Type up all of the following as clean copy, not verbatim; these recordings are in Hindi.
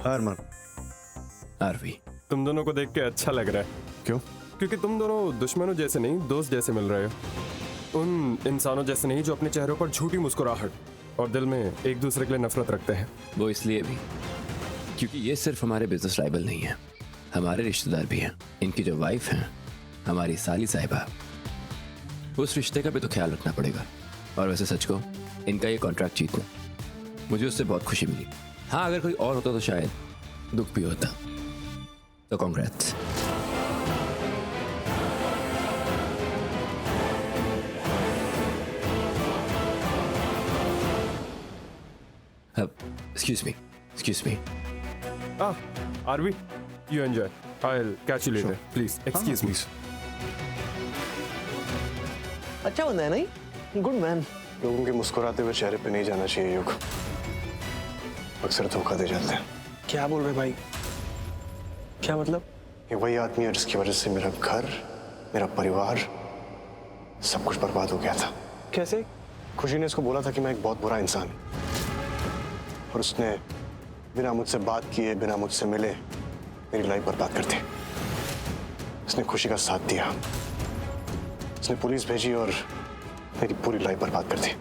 हार मान। आरवी, तुम दोनों को देख के अच्छा लग रहा है। क्यों? क्योंकि तुम दोनों दुश्मनों जैसे नहीं, दोस्त जैसे मिल रहे हो। उन इंसानों जैसे नहीं जो अपने चेहरों पर झूठी मुस्कुराहट और दिल में एक दूसरे के लिए नफरत रखते हैं। वो इसलिए भी क्योंकि ये सिर्फ हमारे बिजनेस राइवल नहीं है, हमारे रिश्तेदार भी हैं। इनकी जो वाइफ हैं हमारी साली साहिबा, उस रिश्ते का भी तो ख्याल रखना पड़ेगा। और वैसे सच को इनका ये कॉन्ट्रैक्ट जीतना मुझे उससे बहुत खुशी मिली। हाँ, अगर कोई और होता तो शायद दुख भी होता। तो congrats. Excuse me. Arvi, you enjoy. I'll catch you later. Sure. Please, excuse me. अच्छा बंदा है नहीं? Good man. लोगों के मुस्कुराते हुए चेहरे पे नहीं जाना चाहिए युग, अक्सर धोखा दे जाते हैं। क्या बोल रहे भाई? क्या मतलब? ये वही आदमी है जिसकी वजह से मेरा घर, मेरा परिवार, सब कुछ बर्बाद हो गया था। कैसे? खुशी ने इसको बोला था कि मैं एक बहुत बुरा इंसान हूं, और उसने बिना मुझसे बात किए, बिना मुझसे मिले मेरी लाइफ बर्बाद कर दी। उसने खुशी का साथ दिया, उसने पुलिस भेजी और मेरी पूरी लाइफ बर्बाद कर दी।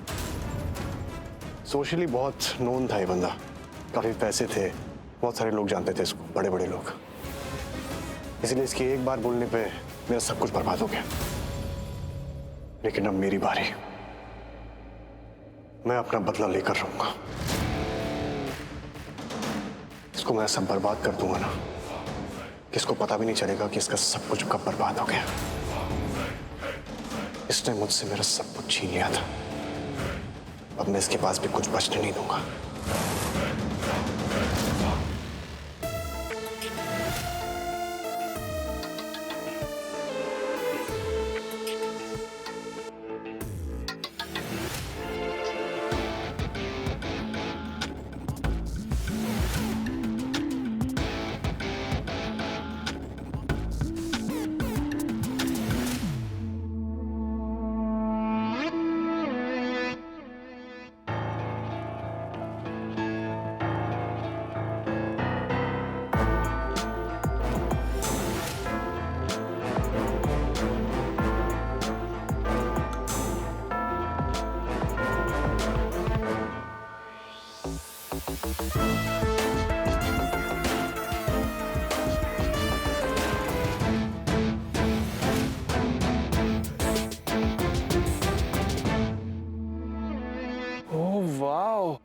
सोशली बहुत नोन था ये बंदा, काफी पैसे थे, बहुत सारे लोग जानते थे इसको, बड़े बड़े लोग। इसलिए इसकी एक बार बोलने पे मेरा सब कुछ बर्बाद हो गया। लेकिन अब मेरी बारी, मैं अपना बदला लेकर रहूंगा। इसको मैं सब बर्बाद कर दूंगा ना, किसको पता भी नहीं चलेगा कि इसका सब कुछ कब बर्बाद हो गया। इसने मुझसे मेरा सब कुछ छीन लिया था, अब मैं इसके पास भी कुछ बचने नहीं दूंगा। Oh wow!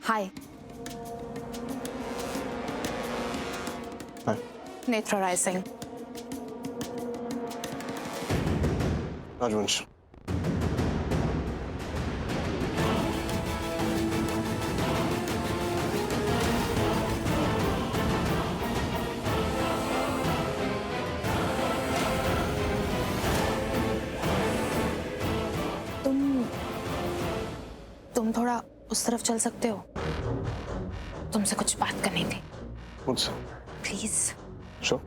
Hi, Netra Rai Singh. Rajvansh, तुम थोड़ा उस तरफ चल सकते हो? तुमसे कुछ बात करनी थी। मुझसे? Please. Show.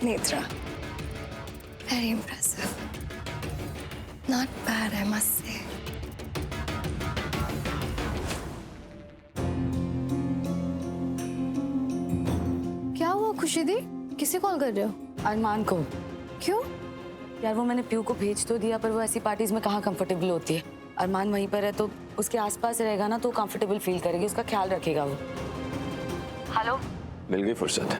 Netra. Very impressive. Not bad, I must say. क्या हुआ खुशी दी? किसे कॉल कर रहे हो? अरमान को। क्यों? यार वो मैंने प्यू को भेज तो दिया, पर वो ऐसी पार्टीज में कहाँ कंफर्टेबल होती है। अरमान वहीं पर है तो उसके आसपास रहेगा ना तो कंफर्टेबल फील करेगी, उसका ख्याल रखेगा वो। हेलो, मिल गई फुर्सत।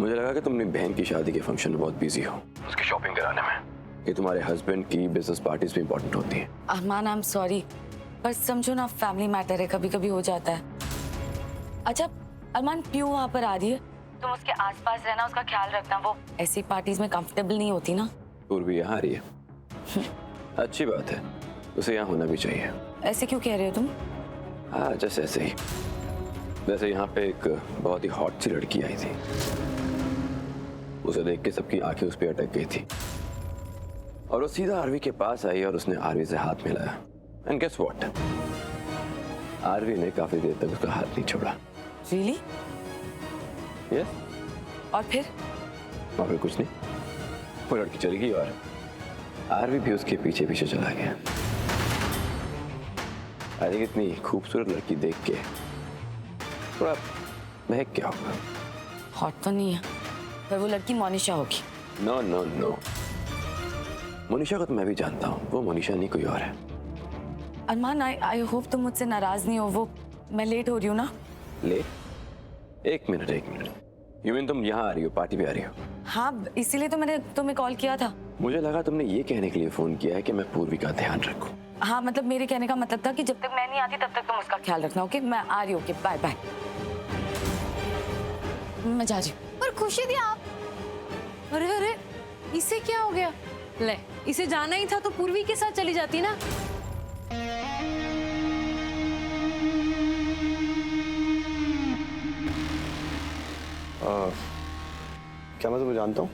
मुझे लगा कि तुम अपनी बहन की शादी के फंक्शन में बहुत बिजी हो, उसकी शॉपिंग कराने में। ये तुम्हारे हस्बैंड की बिजनेस पार्टीज भी इंपॉर्टेंट होती हैं। अरमान आई एम सॉरी, पर समझो ना फैमिली मैटर है, कभी कभी हो जाता है। अच्छा अरमान, प्यू वहाँ पर आ रही है, तुम उसके आसपास रहना, उसका ख्याल रखना, वो ऐसी पार्टीज में कंफर्टेबल नहीं होती ना। पूर्वी यहाँ आ रही है। अच्छी बात है, उसे यहाँ होना भी चाहिए। ऐसे क्यों कह रहे हो तुम? हाँ जैसे ऐसे ही। वैसे यहाँ पे एक बहुत ही हॉट सी लड़की आई थी, उसे देख के सबकी आंखें उस पर अटक गई थी और वो सीधा आरवी के पास आई और उसने आरवी से हाथ मिलाया। एंड गेस व्हाट, आरवी ने काफी देर तक उसका हाथ नहीं छोड़ा। रियली? यस। और फिर कुछ नहीं, वो लड़की चली गई और आरवी भी उसके पीछे पीछे चला गया। आई थिंक इतनी खूबसूरत लड़की देख के थोड़ा महक क्या होगा। हॉट तो नहीं है, पर वो लड़की मोनिशा होगी। नो नो नो, मोनिशा को तो मैं भी जानता हूँ, वो मोनिशा नहीं कोई और है। अरमान आई होप तुम मुझसे नाराज नहीं हो, वो मैं लेट हो रही हूँ ना। ले, एक मिनट। यू मीन तुम यहाँ आ रही हो, पार्टी पे आ रही हो? हाँ इसीलिए तो मैंने तुम्हें कॉल किया था। मुझे लगा तुमने ये कहने के लिए फोन किया है कि मैं पूर्वी का ध्यान रखूं। हाँ मतलब मेरे कहने का मतलब था कि जब तक मैं नहीं आती तब तक तुम उसका ख्याल रखना। ओके मैं आ रही हूँ, ओके बाय बाय। मैं जा रही हूँ। पर खुशी थी आप। अरे अरे, इसे क्या हो गया? ले, इसे जाना ही था तो पूर्वी के साथ चली जाती ना। क्या मैं तुम्हें जानता हूँ?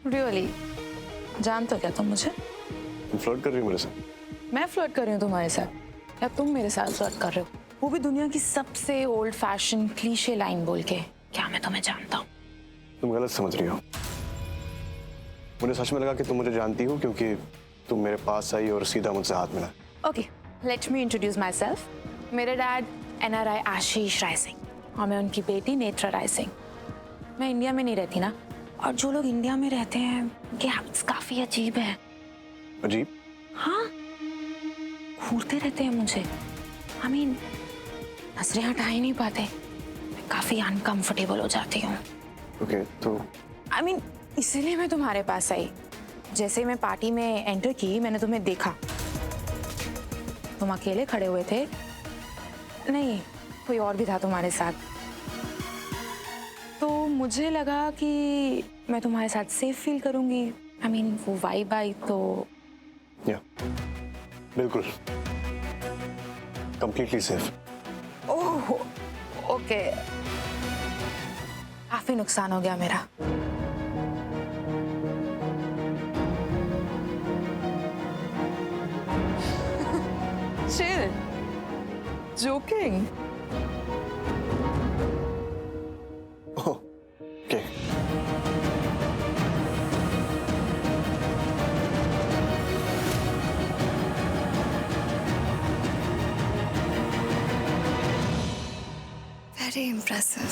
रियली? जानते हो क्या तुम मुझे? तुम फ्लर्ट कर रही हो मेरे साथ? मैं फ्लर्ट कर रही हूँ तुम्हारे साथ या तुम मेरे साथ फ्लर्ट कर रहे हो? वो भी दुनिया की सबसे ओल्ड फैशन क्लीशे लाइन बोल के। क्या मैं तुम्हें जानता हूँ? तुम गलत समझ रही हो। मुझे सच में लगा कि तुम मुझे जानती हो क्योंकि तुम मेरे पास आई और सीधा मुझसे हाथ मिला। Okay, let me introduce my self. मेरे डैड NRI आशीष राय सिंह और मैं उनकी बेटी नेत्रा राय सिंह। मैं इंडिया में नहीं रहती ना, और जो लोग इंडिया में रहते हैं उनके हैबिट्स काफी अजीब है। अजीब? हाँ, घूरते रहते हैं मुझे। I mean, नजरें हटा ही नहीं पाते। मैं काफी अनकंफर्टेबल हो जाती हूँ। ओके, तो I mean, इसीलिए मैं तुम्हारे पास आई। जैसे मैं पार्टी में एंटर की, मैंने तुम्हें देखा। तुम अकेले खड़े हुए थे? नहीं, कोई और भी था तुम्हारे साथ। तो मुझे लगा कि मैं तुम्हारे साथ सेफ फील करूंगी। I mean, वो वाइब आई तो या बिल्कुल कंप्लीटली सेफ। ओह ओके, काफी नुकसान हो गया मेरा। Chill. Joking. Okay. Very impressive.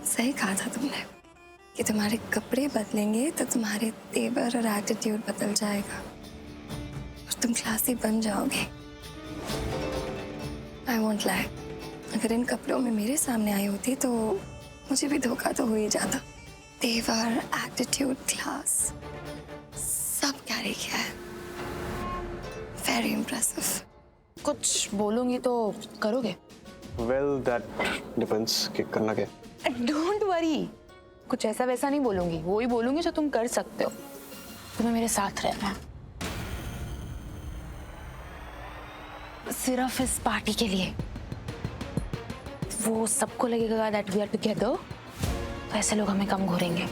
सही कहा था तुमने कि तुम्हारे कपड़े बदलेंगे तो तुम्हारे तेवर और एटीट्यूड बदल जाएगा और तुम क्लासी बन जाओगे। आई वोंट लाई, अगर इन कपड़ों में मेरे सामने आई होती तो मुझे भी धोखा तो हो ही जाता। तेवर, एटीट्यूड, क्लास सब कैरी किया है। Very impressive. कुछ बोलूंगी तो करोगे? वेल दैट डिपेंड्स कि करना क्या। डोंट वरी, कुछ ऐसा वैसा नहीं बोलूंगी, वो ही बोलूंगी जो तुम कर सकते हो। तुम्हें मेरे साथ रहना है, सिर्फ इस पार्टी के लिए। वो सबको लगेगा दैट वी आर टुगेदर, तो ऐसे लोग हमें कम घूरेंगे।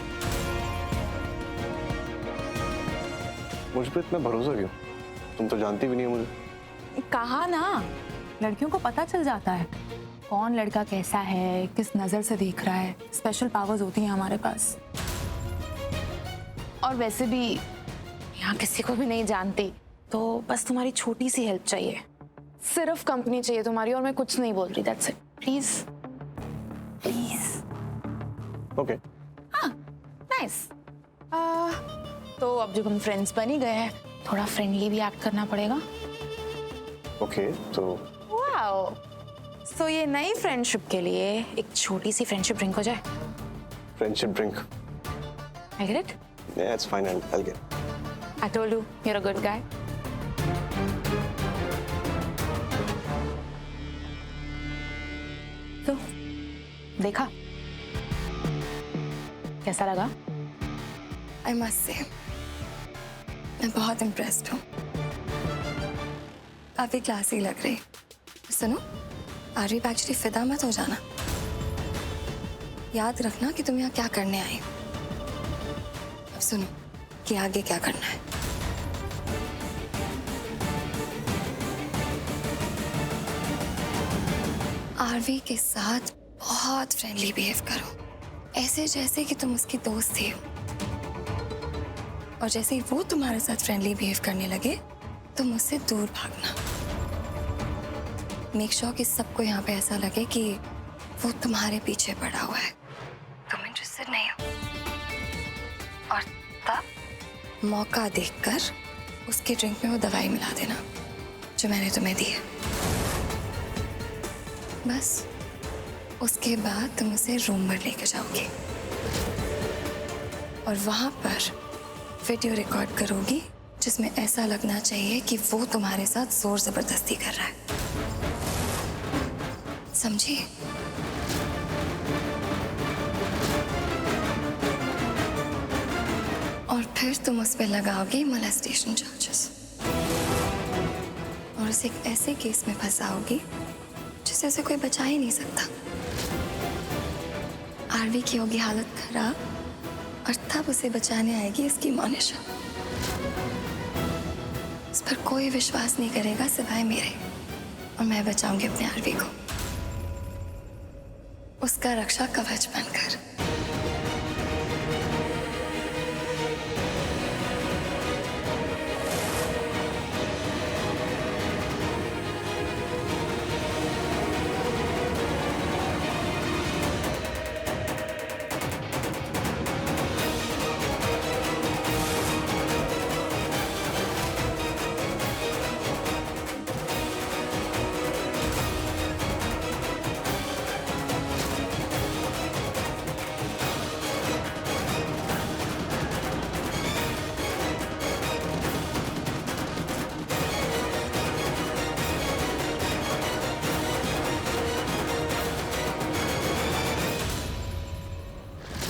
मुझ पे इतना भरोसा क्यों? तुम तो जानती भी नहीं हो मुझे। कहा ना, लड़कियों को पता चल जाता है कौन लड़का कैसा है, किस नजर से देख रहा है। स्पेशल पावर्स होती हैं हमारे पास। और वैसे भी यहाँ किसी को भी नहीं जानती, तो बस तुम्हारी छोटी सी हेल्प चाहिए। सिर्फ कंपनी चाहिए तुम्हारी, और मैं कुछ नहीं बोल रही। That's it. Please please. Okay. हाँ नाइस। तो अब जब हम फ्रेंड्स बन ही गए हैं, थोड़ा फ्रेंडली भी एक्ट करना पड़ेगा। ओके, तो वाओ, सो ये नई फ्रेंडशिप के लिए एक छोटी सी फ्रेंडशिप ड्रिंक हो जाए। Friendship drink. I get it? Yeah, it's fine. I'll get. I told you, you're a good guy. तो देखा कैसा लगा? I must say, मैं बहुत इम्प्रेस्ड हूँ। काफी क्लासी लग रही। सुनो, आरवी पे एक्चुअली फिदा मत हो जाना। याद रखना कि तुम यहाँ क्या करने आई हो। अब सुनो कि आगे क्या करना है। आरवी के साथ बहुत फ्रेंडली बिहेव करो, ऐसे जैसे कि तुम उसकी दोस्त थी। और जैसे ही वो तुम्हारे साथ फ्रेंडली बिहेव करने लगे, तुम उससे दूर भागना। मेक श्योर कि सबको यहाँ पे ऐसा लगे कि वो तुम्हारे पीछे पड़ा हुआ है, तुम इंटरेस्टेड नहीं हो। और तब मौका देखकर उसके ड्रिंक में वो दवाई मिला देना जो मैंने तुम्हें दी है। बस उसके बाद तुम उसे रूम पर लेकर जाओगे और वहां पर वीडियो रिकॉर्ड करोगी जिसमें ऐसा लगना चाहिए कि वो तुम्हारे साथ जोर जबरदस्ती कर रहा है। समझी? और फिर तुम उस पर लगाओगे मोलेस्टेशन चार्जेस और उसे एक ऐसे केस में फंसाओगी जिससे उसे कोई बचा ही नहीं सकता। आरवी की होगी हालत खराब और तब उसे बचाने आएगी इसकी मोनिशा। उस पर कोई विश्वास नहीं करेगा सिवाय मेरे, और मैं बचाऊंगी अपने आरवी को, उसका रक्षा कवच बनकर।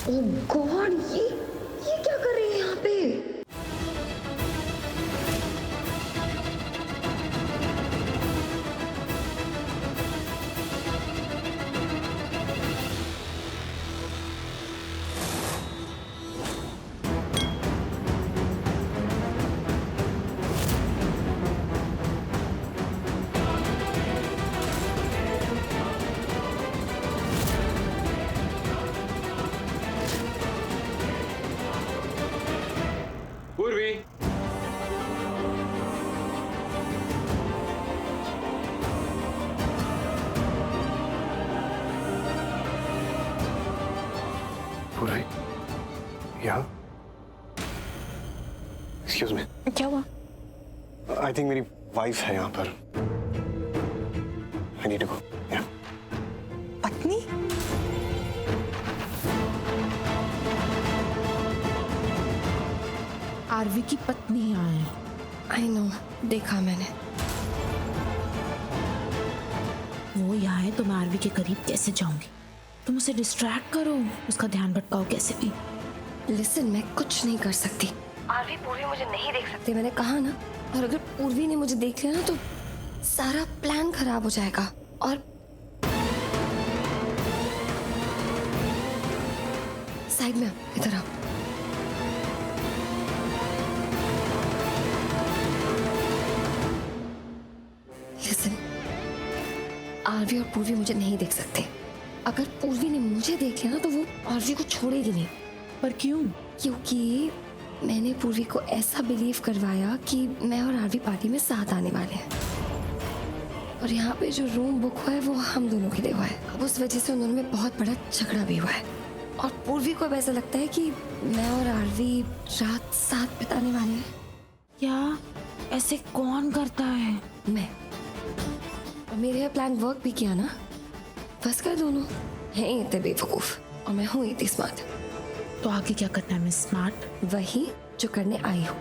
ओह गॉड, ये क्या कर रही है यहाँ पे? पूर्वी, पूर्वी, यहाँ? Excuse me. क्या हुआ? I think मेरी वाइफ है यहाँ पर। I need to go. Yeah. पत्नी? आरवी की पत्नी यहाँ है। आई नो, देखा मैंने। वो यहाँ है तो मैं आरवी के करीब कैसे जाऊंगी? तुम उसे डिस्ट्रैक्ट करो, उसका ध्यान भटकाओ कैसे भी। लिसन, मैं कुछ नहीं कर सकती। आरवी पूर्वी मुझे नहीं देख सकती, मैंने कहा ना। और अगर पूर्वी ने मुझे देख लिया ना तो सारा प्लान खराब हो जाएगा। और साइड में इधर आओ। लिसन, आरवी और पूर्वी मुझे नहीं देख सकते। अगर पूर्वी ने मुझे देख लिया ना तो वो आरवी को छोड़ेगी नहीं। पर क्यों? क्योंकि मैंने पूर्वी को ऐसा बिलीव करवाया कि मैं और आरवी पार्टी में साथ आने वाले हैं। और यहाँ पे जो रूम बुक हुआ है वो हम दोनों के लिए हुआ है। अब उस वजह से उन दोनों में बहुत बड़ा झगड़ा भी हुआ है। और पूर्वी को अब ऐसा लगता है कि मैं और आरवी रात साथ बिताने वाले हैं। क्या ऐसे कौन करता है? मैं। और मेरे यहाँ प्लान वर्क भी किया ना। बस कर दोनों हैं इतने बेवकूफ और मैं हूँ इतनी स्मार्ट। तो आगे क्या करना है मिस स्मार्ट? वही जो करने आई हूँ।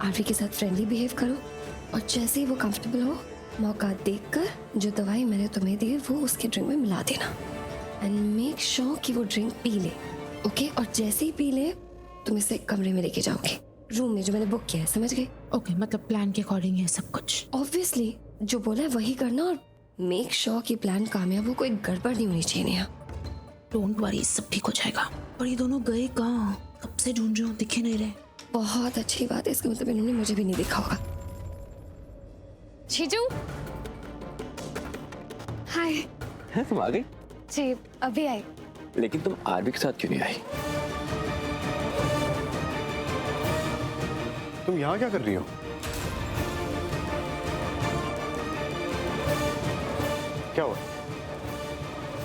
आरवी के साथ फ्रेंडली बिहेव करो और जैसे ही वो कंफर्टेबल हो मौका देखकर जो दवाई मैंने तुम्हें दी है वो उसके ड्रिंक में मिला देना एंड मेक श्योर कि वो ड्रिंक पी ले। ओके? और जैसे ही पी ले तुम इसे कमरे में लेके जाओगे, रूम में जो मैंने बुक किया है, समझ गए? ओके, मतलब प्लान के अकॉर्डिंग है सब कुछ। ऑब्वियसली जो बोला है वही करना और मेक श्योर कि प्लान कामयाब हो, कोई गड़बड़ नहीं होनी चाहिए यहाँ। डोंट वरी, सब ठीक हो जाएगा। पर ये दोनों गए कहाँ? कब से ढूंढ रही हूँ, दिखे नहीं रहे। बहुत अच्छी बात है, इसका मतलब इन्होंने मुझे भी नहीं देखा होगा। जीजू हाय। है तुम आ गई? जी अभी आई। लेकिन तुम आरवी के साथ क्यों नहीं आई? तुम यहाँ क्या कर रही हो? क्या हुआ?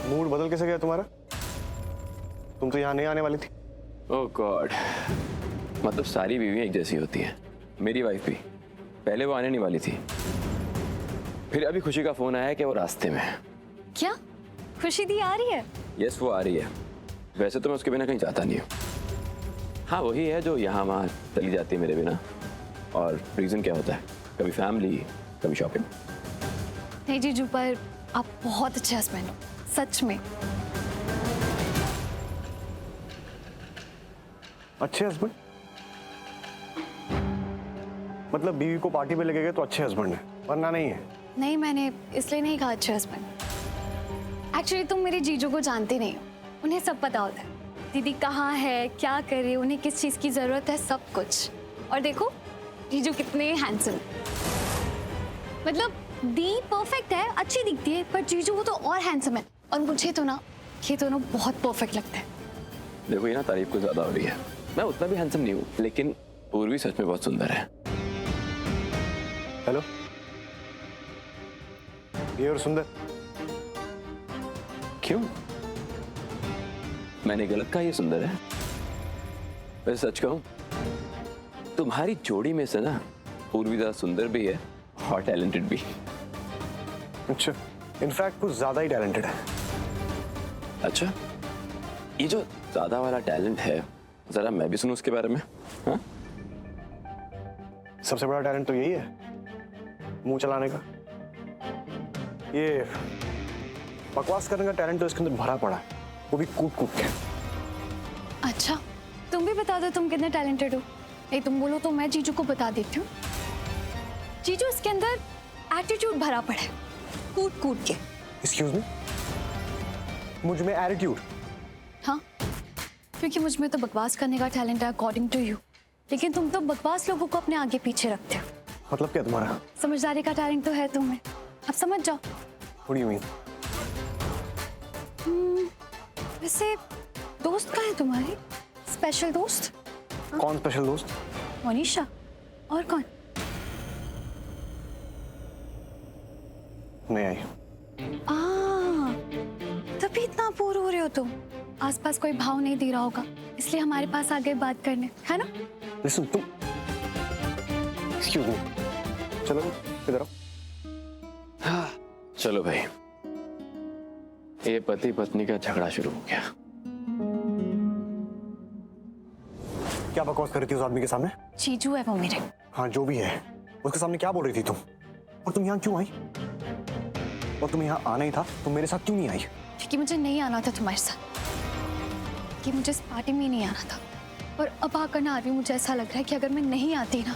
मूड बदल कैसे गया तुम्हारा? तुम तो यहाँ नहीं आने वाली थी। ओह गॉड, मतलब सारी बीवियां एक जैसी होती हैं। मेरी वाइफ भी पहले वो आने नहीं वाली थी, फिर अभी खुशी का फोन आया कि वो रास्ते में है। क्या खुशी दी आ रही है? यस, वो आ रही है। वैसे तो मैं उसके बिना कहीं जाता नहीं हूँ। हाँ, वही है जो यहाँ वहाँ चली जाती है मेरे बिना। और रीज़न क्या होता है? कभी फैमिली, कभी शॉपिंग। नहीं जीजू, पर आप बहुत अच्छे हस्बैंड हो, सच में। अच्छे हस्बैंड? मतलब बीवी को पार्टी पे लेके गए तो अच्छे हस्बैंड है, वरना नहीं है। नहीं, मैंने इसलिए नहीं कहा अच्छे हस्बैंड। एक्चुअली तुम मेरे जीजू को जानते नहीं हो, उन्हें सब पता होता है। दीदी कहाँ है, क्या कर रही है, उन्हें किस चीज़ की ज़रूरत है, सब कुछ। और देखो जीजू कितने हैंडसम। मतलब दी परफेक्ट है, अच्छी दिखती है, पर जीजू वो तो और हैंडसम है। और मुझे तो ना ये दोनों बहुत परफेक्ट लगता है। देखो, ये ना तारीफ कुछ ज़्यादा हो रही है। मैं उतना भी हैंडसम नहीं हूँ, लेकिन पूर्वी सच में बहुत सुंदर है। हेलो, ये और सुंदर क्यों? मैंने गलत कहा ये सुंदर है? वैसे सच कहूं, तुम्हारी जोड़ी में से ना पूर्वी ज्यादा सुंदर भी है और टैलेंटेड भी। अच्छा, इनफैक्ट कुछ ज्यादा ही टैलेंटेड है। अच्छा, ये जो ज्यादा वाला टैलेंट है, जरा मैं भी सुनूं उसके बारे में। हाँ? सबसे बड़ा टैलेंट तो यही है, मुंह चलाने का। ये बकवास करने का टैलेंट तो इसके अंदर भरा पड़ा है, वो भी कूट कूट के। अच्छा, तुम भी बता दो तुम कितने टैलेंटेड हो। नहीं तुम बोलो तो मैं जीजू को बता देती हूँ। जीजू, इसके अंदर एटीट्यूड भरा पड़ा है, कूट कूट के। एक्सक्यूज मी, मुझ में एटीट्यूड? हाँ, क्योंकि मुझ में तो बकवास करने का टैलेंट है अकॉर्डिंग टू यू, लेकिन तुम तो बकवास लोगों को अपने आगे पीछे रखते हो। मतलब क्या तुम्हारा? समझदारी का टैलेंट तो है तुम्हें, अब समझ जाओ। What do you mean? वैसे दोस्त कहाँ है तुम्हारी? स्पेशल दोस्त? कौन स्पेशल दोस्त? मनीषा। और कौन? नहीं आई। तभी इतना बोर हो रहे हो तुम। आसपास कोई भाव नहीं दे रहा होगा, इसलिए हमारे पास आ गए बात करने, है ना? लिसन, तुम एक्सक्यूज मी, चलो इधर आओ। हाँ, चलो भाई, ये पति पत्नी का झगड़ा शुरू हो गया। क्या बकवास कर रही थी उस आदमी के सामने? जीजू है वो मेरे। हाँ, जो भी है, उसके सामने क्या बोल रही थी तुम? और तुम यहाँ क्यों आई? और तुम्हें यहाँ आना ही था, तुम मेरे साथ क्यों नहीं आई? क्योंकि मुझे नहीं आना था तुम्हारे साथ, कि मुझे इस पार्टी में नहीं आना था। और अब आकर ना आरवी, मुझे ऐसा लग रहा है कि अगर मैं नहीं आती ना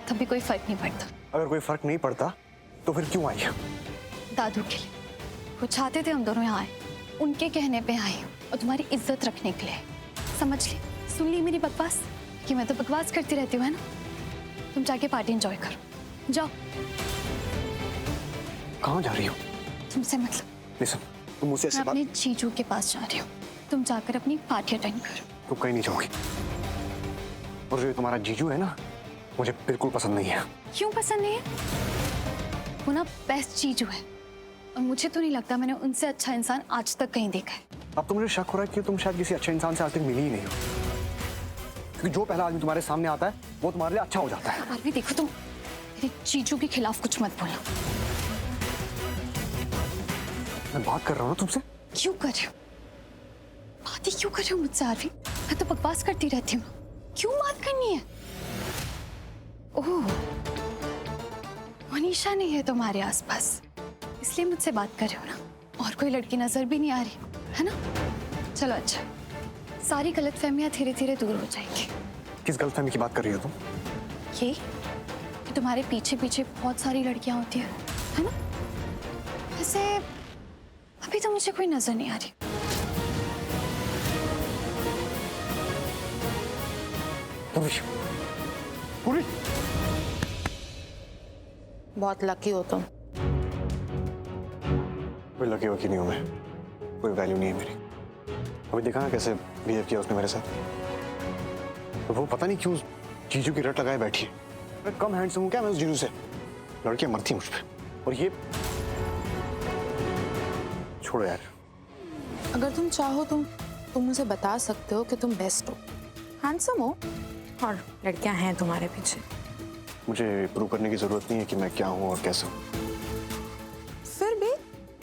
तब भी कोई फर्क नहीं पड़ता। अगर कोई फर्क नहीं पड़ता तो फिर क्यों आई? दादू के लिए, वो चाहते थे हम दोनों यहाँ आए, उनके कहने पे आई हूँ और तुम्हारी इज्जत रखने के लिए। समझ ली, सुन ली मेरी बकवास? कि मैं तो बकवास करती रहती हूँ, है ना? तुम जाके पार्टी एंजॉय करो, जाओ। कहाँ जा रही हो? तुमसे मतलब। लिसन, तुम मुझसे ऐसे मैं बात। अपने जीजू के पास जा रही हूँ, तुम जाकर अपनी पार्टी अटेंड करो। तुम कहीं नहीं जाओगी। और जो तुम्हारा जीजू है ना, मुझे बिल्कुल पसंद नहीं है। क्यों पसंद नहीं है? वो ना बेस्ट जीजू है, और मुझे तो नहीं लगता मैंने उनसे अच्छा इंसान आज तक कहीं देखा है। अब तो मुझे शक हो रहा है कि तुम शायद किसी अच्छे इंसान से आज तक मिली ही नहीं हो, क्योंकि जो पहला आदमी तुम्हारे सामने आता है वो तुम्हारे लिए अच्छा हो जाता है। आरवी देखो, तुम मेरे जीजू के खिलाफ कुछ मत बोलना। मैं बात कर रहा हूँ ना तुमसे। क्यों कर रहे हो? बात ही क्यों कर रहे हो मुझसे आरवी? मैं तो बकवास करती रहती हूँ, क्यों बात करनी है? ओह, मनीषा नहीं है तुम्हारे आसपास, इसलिए मुझसे बात कर रहे हो ना? और कोई लड़की नजर भी नहीं आ रही है ना? चलो अच्छा, सारी गलतफहमियां धीरे धीरे दूर हो जाएंगी। किस गलतफहमी की बात कर रही हो तुम? ये कि तुम्हारे पीछे पीछे बहुत सारी लड़कियां होती है ना? वैसे अभी तो मुझे कोई नजर नहीं आ रही। पूरी बहुत लकी हो तुम। कोई लकी वकी नहीं हूं मैं, कोई वैल्यू नहीं है मेरी। अभी देखा ना कैसे बिहेव किया उसने मेरे साथ। तो वो पता नहीं क्यों जीजू की रट लगाए बैठी है। मैं कम हैंडसम हूं क्या मैं उस जीजू से? लड़कियां मरती मुझ पे। और ये छोड़ो यार। अगर तुम चाहो तुम मुझे बता सकते हो कि तुम बेस्ट हो, हैंडसम हो और लड़कियां हैं तुम्हारे पीछे। मुझे प्रूव करने की जरूरत नहीं है कि मैं क्या हूं और कैसा हूं। फिर भी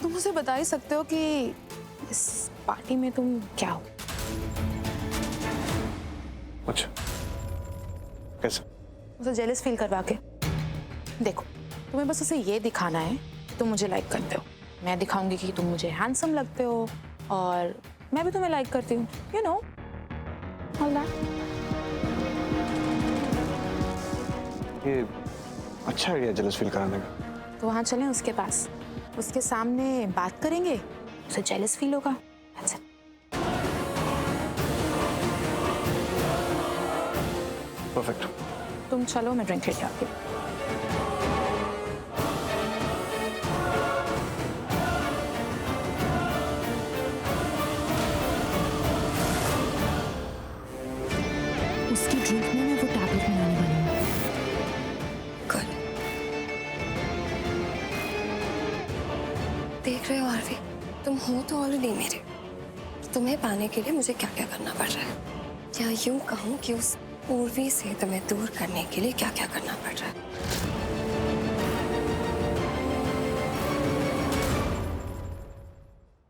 तुम मुझे बता ही सकते हो कि इस पार्टी में तुम क्या हो। अच्छा, कैसे? उसे जेलस फील करवा के। देखो, तुम्हें बस उसे ये दिखाना है कि तुम मुझे लाइक करते हो। मैं दिखाऊंगी कि तुम मुझे हैंडसम लगते हो और मैं भी तुम्हें लाइक करती हूँ। You know all that. ये अच्छा आइडिया जेलस फील कराने का। तो वहाँ चलें उसके पास, उसके सामने बात करेंगे, उसे जेलस फील होगा। That's it. परफेक्ट। तुम चलो, मैं ड्रिंक लेके आती हूँ। उसकी ड्रिंक में मैं वो टैबलेट मिलाने वाली हूँ। गुड। देख रहे हो आरवी, तुम हो तो ऑलरेडी मेरे। तुम्हें पाने के लिए मुझे क्या क्या करना पड़ रहा है, या यूं कहूं कि उस उर्वी से तुम्हें दूर करने के लिए क्या क्या करना पड़ रहा है।